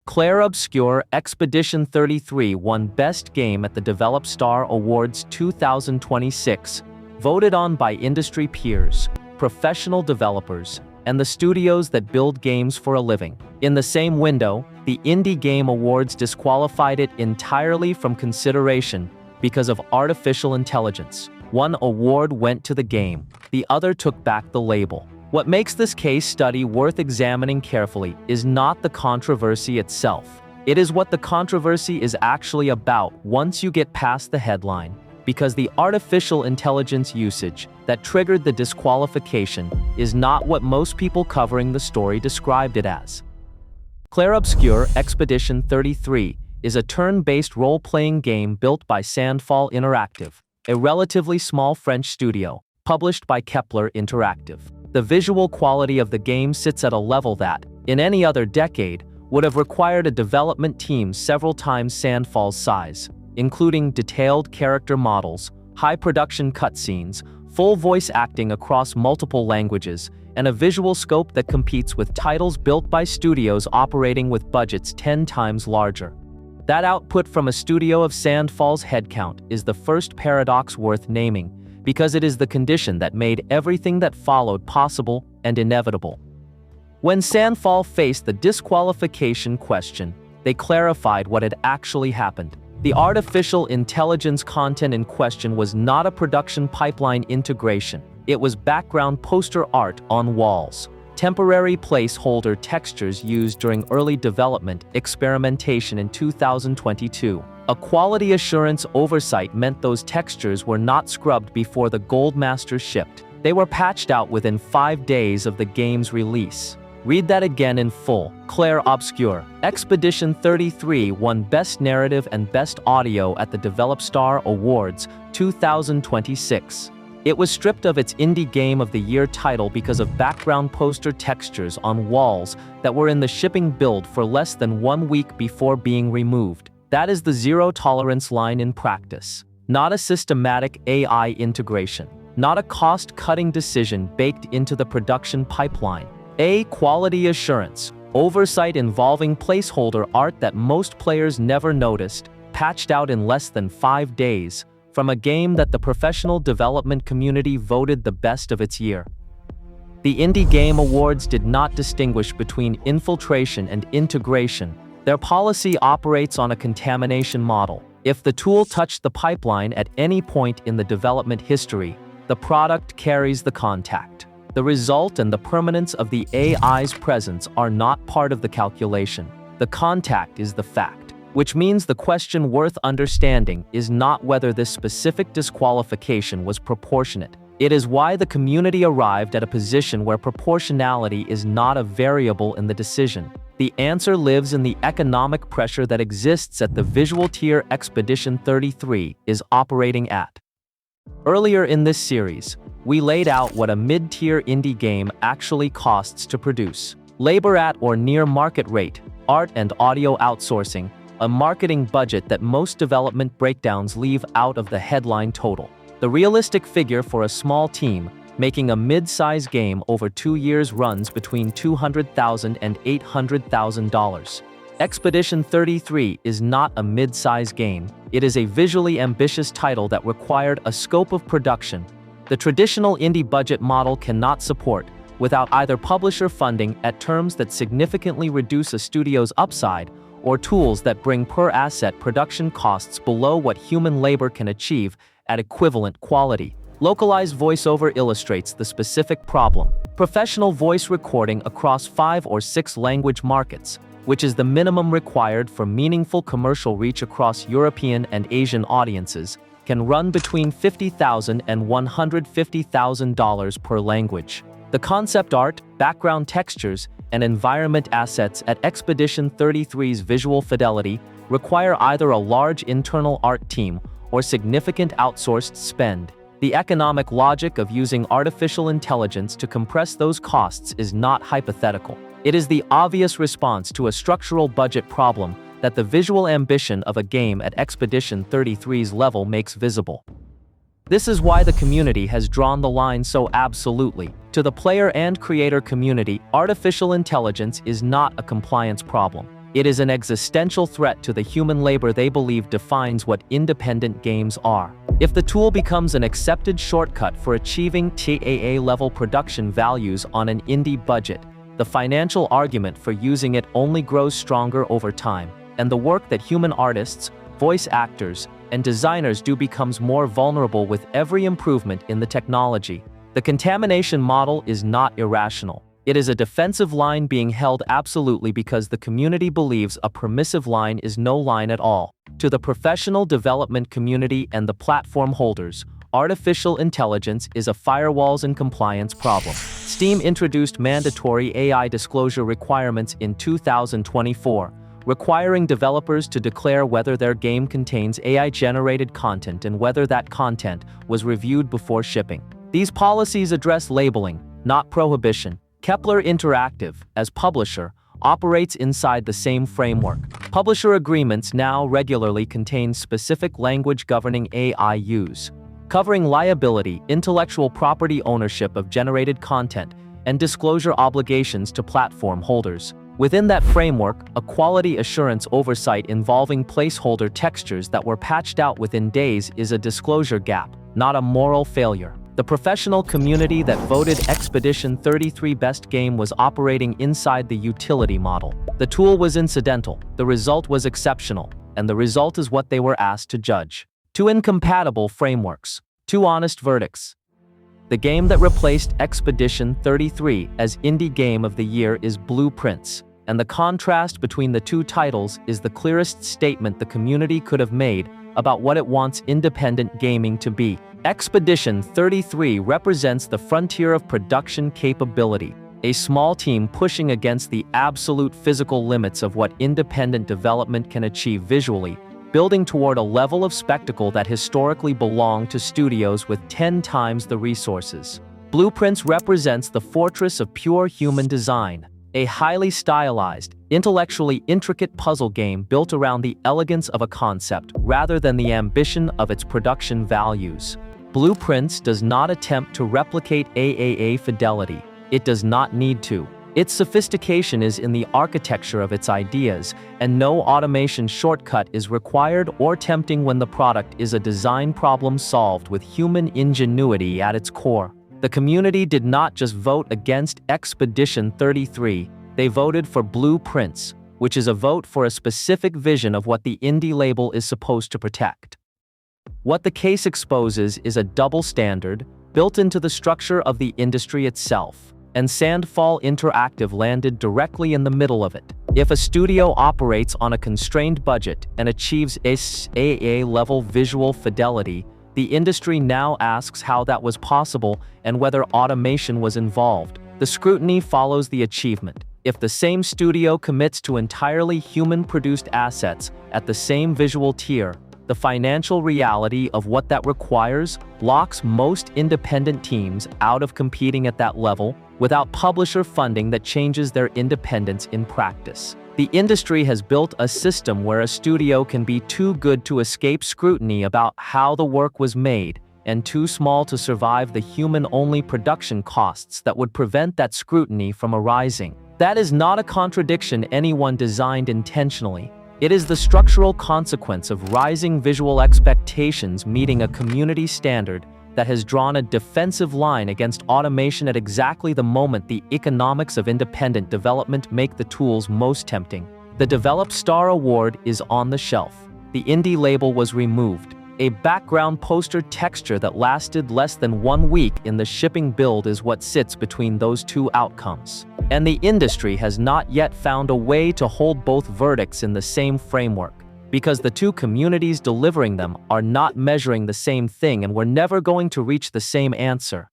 Clair Obscur Expedition 33 won Best Game at the Develop Star Awards 2026, voted on by industry peers, professional developers, and the studios that build games for a living. In the same window, the Indie Game Awards disqualified it entirely from consideration because of artificial intelligence. One award went to the game, the other took back the label. What makes this case study worth examining carefully is not the controversy itself. It is what the controversy is actually about once you get past the headline, because the artificial intelligence usage that triggered the disqualification is not what most people covering the story described it as. Clair Obscur Expedition 33 is a turn-based role-playing game built by Sandfall Interactive, a relatively small French studio, published by Kepler Interactive. The visual quality of the game sits at a level that, in any other decade, would have required a development team several times Sandfall's size, including detailed character models, high production cutscenes, full voice acting across multiple languages, and a visual scope that competes with titles built by studios operating with budgets 10 times larger. That output from a studio of Sandfall's headcount is the first paradox worth naming, because it is the condition that made everything that followed possible and inevitable. When Sandfall faced the disqualification question, they clarified what had actually happened. The artificial intelligence content in question was not a production pipeline integration. It was background poster art on walls, temporary placeholder textures used during early development experimentation in 2022. A quality assurance oversight meant those textures were not scrubbed before the Goldmaster shipped. They were patched out within 5 days of the game's release. Read that again in full. Clair Obscur Expedition 33 won Best Narrative and Best Audio at the Develop Star Awards 2026. It was stripped of its Indie Game of the Year title because of background poster textures on walls that were in the shipping build for less than 1 week before being removed. That is the zero-tolerance line in practice. Not a systematic AI integration. Not a cost-cutting decision baked into the production pipeline. A quality assurance, oversight involving placeholder art that most players never noticed, patched out in less than 5 days, from a game that the professional development community voted the best of its year. The Indie Game Awards did not distinguish between infiltration and integration. Their policy operates on a contamination model. If the tool touched the pipeline at any point in the development history, the product carries the contact. The result and the permanence of the AI's presence are not part of the calculation. The contact is the fact, which means the question worth understanding is not whether this specific disqualification was proportionate. It is why the community arrived at a position where proportionality is not a variable in the decision. The answer lives in the economic pressure that exists at the visual tier Expedition 33 is operating at. Earlier in this series, we laid out what a mid-tier indie game actually costs to produce. Labor at or near market rate, art and audio outsourcing, a marketing budget that most development breakdowns leave out of the headline total. The realistic figure for a small team making a mid-size game over 2 years runs between $200,000 and $800,000. Expedition 33 is not a mid-size game. It is a visually ambitious title that required a scope of production the traditional indie budget model cannot support, without either publisher funding at terms that significantly reduce a studio's upside, or tools that bring per-asset production costs below what human labor can achieve at equivalent quality. Localized voiceover illustrates the specific problem. Professional voice recording across 5 or 6 language markets, which is the minimum required for meaningful commercial reach across European and Asian audiences, can run between $50,000 and $150,000 per language. The concept art, background textures, and environment assets at Expedition 33's visual fidelity require either a large internal art team or significant outsourced spend. The economic logic of using artificial intelligence to compress those costs is not hypothetical. It is the obvious response to a structural budget problem that the visual ambition of a game at Expedition 33's level makes visible. This is why the community has drawn the line so absolutely. To the player and creator community, artificial intelligence is not a compliance problem. It is an existential threat to the human labor they believe defines what independent games are. If the tool becomes an accepted shortcut for achieving TAA-level production values on an indie budget, the financial argument for using it only grows stronger over time, and the work that human artists, voice actors, and designers do becomes more vulnerable with every improvement in the technology. The contamination model is not irrational. It is a defensive line being held absolutely because the community believes a permissive line is no line at all. To the professional development community and the platform holders, artificial intelligence is a firewalls and compliance problem. Steam introduced mandatory AI disclosure requirements in 2024, requiring developers to declare whether their game contains AI-generated content and whether that content was reviewed before shipping. These policies address labeling, not prohibition. Kepler Interactive, as publisher, operates inside the same framework. Publisher agreements now regularly contain specific language governing AI use, covering liability, intellectual property ownership of generated content, and disclosure obligations to platform holders. Within that framework, a quality assurance oversight involving placeholder textures that were patched out within days is a disclosure gap, not a moral failure. The professional community that voted Expedition 33 Best Game was operating inside the utility model. The tool was incidental, the result was exceptional, and the result is what they were asked to judge. Two incompatible frameworks. Two honest verdicts. The game that replaced Expedition 33 as Indie Game of the Year is Blueprints, and the contrast between the two titles is the clearest statement the community could have made about what it wants independent gaming to be. Expedition 33 represents the frontier of production capability, a small team pushing against the absolute physical limits of what independent development can achieve visually, building toward a level of spectacle that historically belonged to studios with 10 times the resources. Blueprints represents the fortress of pure human design, a highly stylized, intellectually intricate puzzle game built around the elegance of a concept rather than the ambition of its production values. Blueprints does not attempt to replicate AAA fidelity. It does not need to. Its sophistication is in the architecture of its ideas, and no automation shortcut is required or tempting when the product is a design problem solved with human ingenuity at its core. The community did not just vote against Expedition 33, they voted for Blueprints, which is a vote for a specific vision of what the indie label is supposed to protect. What the case exposes is a double standard built into the structure of the industry itself, and Sandfall Interactive landed directly in the middle of it. If a studio operates on a constrained budget and achieves AAA-level visual fidelity, the industry now asks how that was possible and whether automation was involved. The scrutiny follows the achievement. If the same studio commits to entirely human-produced assets at the same visual tier, the financial reality of what that requires locks most independent teams out of competing at that level without publisher funding that changes their independence in practice. The industry has built a system where a studio can be too good to escape scrutiny about how the work was made and too small to survive the human-only production costs that would prevent that scrutiny from arising. That is not a contradiction anyone designed intentionally. It is the structural consequence of rising visual expectations meeting a community standard that has drawn a defensive line against automation at exactly the moment the economics of independent development make the tools most tempting. The Develop Star Award is on the shelf. The indie label was removed. A background poster texture that lasted less than 1 week in the shipping build is what sits between those two outcomes. And the industry has not yet found a way to hold both verdicts in the same framework, because the two communities delivering them are not measuring the same thing and we're never going to reach the same answer.